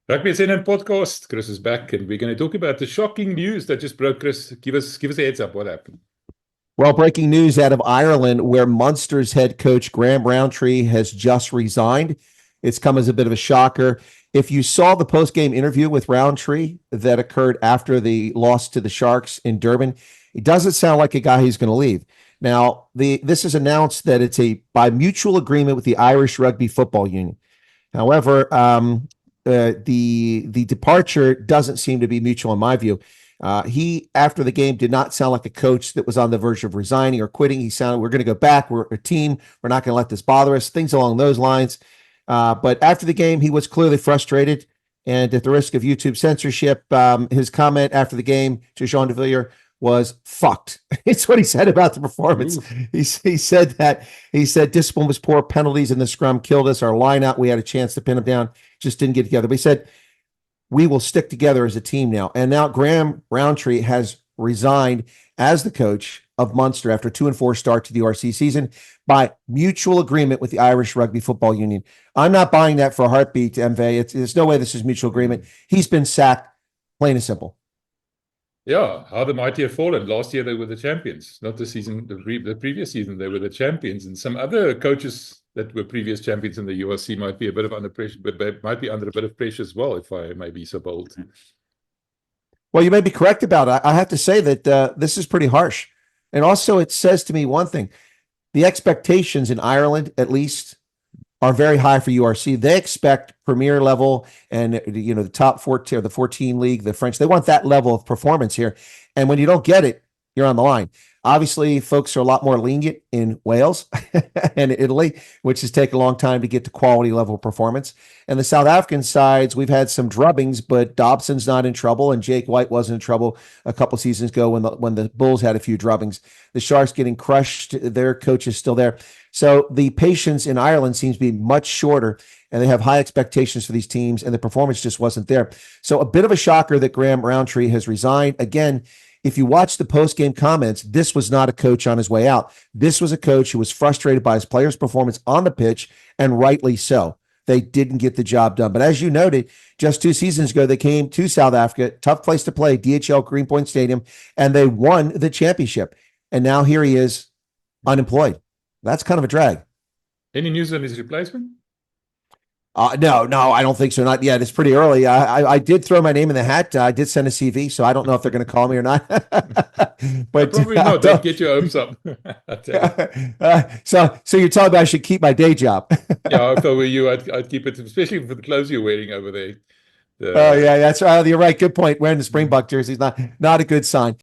Rugby CNN podcast. Chris is back, and we're going to talk about the shocking news that just broke. Chris, give us a heads up. What happened? Well, breaking news out of Ireland, where Munster's head coach Graham Rowntree has just resigned. It's come as a bit of a shocker. If you saw the post-game interview with Rowntree that occurred after the loss to the Sharks in Durban, it doesn't sound like a guy who's going to leave. Now, this is announced that it's by mutual agreement with the Irish Rugby Football Union. However, the departure doesn't seem to be mutual in my view. He, after the game, did not sound like a coach that was on the verge of resigning or quitting. He sounded, we're going to go back. We're a team. We're not going to let this bother us. Things along those lines. But after the game, he was clearly frustrated. And at the risk of YouTube censorship, his comment after the game to Jean de Villiers was fucked. It's what he said about the performance. He said discipline was poor. Penalties in the scrum killed us. Our line out, we had a chance to pin him down. Just didn't get together. But he said, we will stick together as a team now. And now Graham Rowntree has resigned as the coach of Munster after 2-4 start to the RC season by mutual agreement with the Irish Rugby Football Union. I'm not buying that for a heartbeat, MV. There's no way this is mutual agreement. He's been sacked, plain and simple. Yeah, how the mighty have fallen. Last year they were the champions, not the season, the previous season they were the champions. And some other coaches that were previous champions in the URC might be a bit of under pressure, but might be under a bit of pressure as well, if I may be so bold. Well, you may be correct about it. I have to say that this is pretty harsh. And also it says to me one thing, the expectations in Ireland, at least, are very high for URC. They expect premier level and, the top 14 or the 14 league, the French, they want that level of performance here. And when you don't get it, you're on the line. Obviously, folks are a lot more lenient in Wales and Italy, which has taken a long time to get to quality level performance. And the South African sides, we've had some drubbings, but Dobson's not in trouble, and Jake White wasn't in trouble a couple seasons ago when the Bulls had a few drubbings. The Sharks getting crushed, their coach is still there. So the patience in Ireland seems to be much shorter, and they have high expectations for these teams, and the performance just wasn't there. So a bit of a shocker that Graham Rowntree has resigned. Again, if you watch the post-game comments, this was not a coach on his way out. This was a coach who was frustrated by his players' performance on the pitch, and rightly so. They didn't get the job done. But as you noted, just 2 seasons ago, they came to South Africa, tough place to play, DHL Greenpoint Stadium, and they won the championship. And now here he is, unemployed. That's kind of a drag. Any news on his replacement? No, I don't think so. Not yet. It's pretty early. I did throw my name in the hat. I did send a CV, so I don't know if they're going to call me or not. But probably not. Don't get your hopes up. So you're telling me I should keep my day job? Yeah, if I were you, I'd keep it, especially for the clothes you're wearing over there. Oh yeah, that's right. You're right. Good point. Wearing the Springbok jersey is not a good sign.